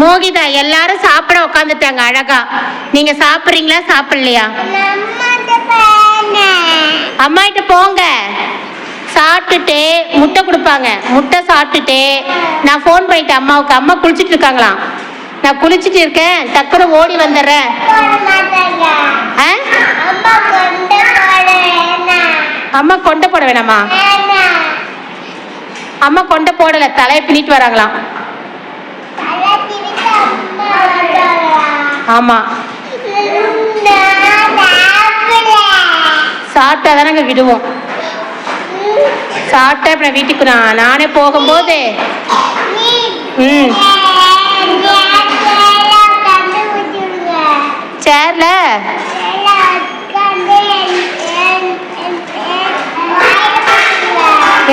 மோகிதா எல்லாரும் சாப்பிட உட்காந்துட்டாங்க அழகா. நீங்க சாப்பிடுறீங்களா சாப்பிடலையா? அம்மா கிட்ட போங்க. சாப்பிட்டுட்டு முட்டை கொடுப்பாங்க. முட்டை சாப்பிட்டுட்டு நான் ஃபோன் பண்ணிட்டேன் அம்மாவுக்கு. அம்மா குளிச்சுட்டு இருக்காங்களாம். நான் குளிச்சுட்டு இருக்கேன், டக்குனு ஓடி வந்துடுறேன். அம்மா கொண்டை போட வேணாமா? அம்மா கொண்டை போடல, தலையை பின்னிட்டு வராங்களாம். ஆமா, சாப்பிட்டா தானங்க விடுவோம். சாப்பிட்டா இப்ப வீட்டுக்கு நானே போகும்போது சேர்ல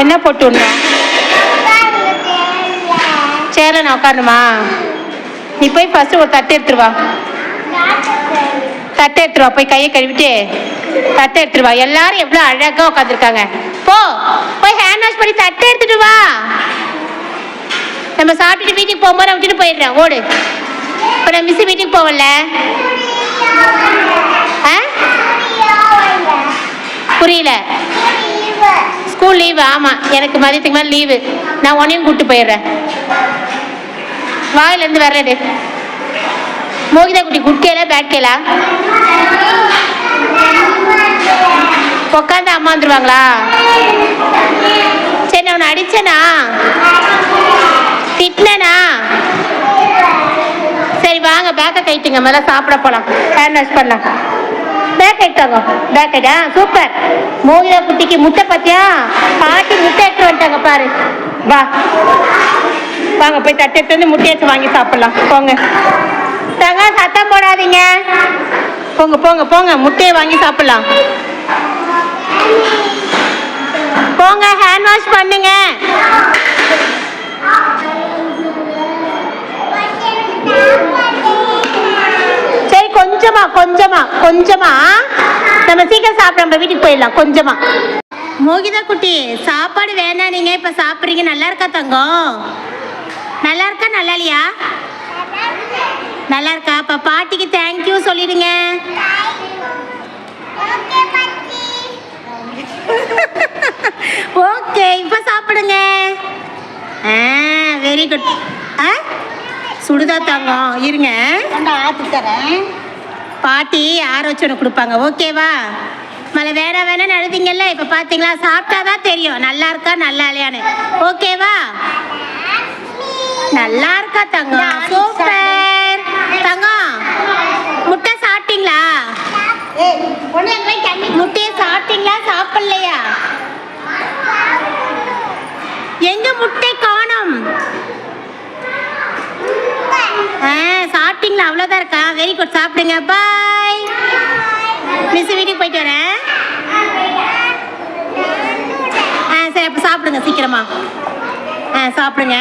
என்ன போட்டு விடணும்? சேர்ல நான் உட்காரணுமா? நீ போய் ஃபர்ஸ்ட் ஒரு தட்டை எடுத்துருவா. தட்டை எடுத்துருவா, போய் கையை கழுவிட்டு தட்டை எடுத்துருவா. எல்லாரும் எவ்வளவு அழகா உட்காந்துருக்காங்க. போ போய் ஹேண்ட் வாஷ் பண்ணி தட்டை எடுத்துட்டு வா. நம்ம சாப்பிட்டுட்டு வீட்டுக்கு போகும்போது நான் விட்டுட்டு போயிடுறேன். ஓடு. இப்போ நான் மிஸ் வீட்டுக்கு போவல. புரியல? School leave. ஆமாம், எனக்கு மதியத்துக்கு மேலே லீவு. நான் உன்னையும் கூப்பிட்டு போயிடுறேன். வாயிலேருந்து வரலடு. மோகிதா குட்டி குட் கேளா பேட் கேளா? உட்காந்து அம்மா வந்துருவாங்களா? சரி, நான் உன்னை அடிச்சேனா திட்டினேனா? சரி வாங்க, பேக்கை கைட்டுங்க. முதல்ல சாப்பிட போகலாம், ஹேண்ட் வாஷ் பண்ணலாம். பேக் எடுத்தாங்க. பேக் ஐட்டா சூப்பர். மோகிதா குட்டிக்கு முட்டை பார்த்தியா? பாட்டி முட்டை எடுத்து வந்துட்டாங்க பாரு. வா வாங்க, போய் தட்டு எடுத்து வந்து முட்டையாச்சும் வாங்கி சாப்பிடலாம். போங்க தங்க, சத்தம் போடாதீங்க. போங்க போங்க போங்க, முட்டையை வாங்கி சாப்பிடலாம். போங்க, ஹேண்ட் வாஷ் பண்ணுங்க. சரி, கொஞ்சமா கொஞ்சமா கொஞ்சமா நம்ம சீக்கிரம் சாப்பிட நம்ம வீட்டுக்கு போயிடலாம். கொஞ்சமா. மோகிதா குட்டி சாப்பாடு வேணாம், நீங்க இப்ப சாப்பிட்றீங்க. நல்லா இருக்கா தங்கம்? நல்லா இருக்கா நல்லா இல்லையா? நல்லா இருக்கா? அப்ப பாட்டிக்கு தேங்க்யூ சொல்லிடுங்க. ஓகே, இப்ப சாப்பிடுங்க. Very good. சுடுதா தங்கம்? இருங்க, ஆத்தி தரேன். பாட்டி ஆரோச்சனை கொடுப்பாங்க. ஓகேவா? மழை வேணா வேணான்னு எழுதிங்கல்ல. இப்ப பாத்தீங்களா, சாப்பிட்டாதான் தெரியும் நல்லா இருக்கா நல்லா இல்லையான்னு. ஓகேவா? நல்லா இருக்கா தங்கம்? சூப்பர். தங்கம், முட்டை சாப்பிட்டீங்களா? முட்டையை சாப்பிட்டீங்களா சாப்பிடலையா? எங்க முட்டை காணோம்? சாப்பிட்டீங்களா? அவ்வளோதான் இருக்கா? வெரி குட், சாப்பிடுங்க. பாய். மிஸ் வீட்டுக்கு போயிட்டு வரேன். சரி, அப்போ சாப்பிடுங்க சீக்கிரமா. சாப்பிடுங்க.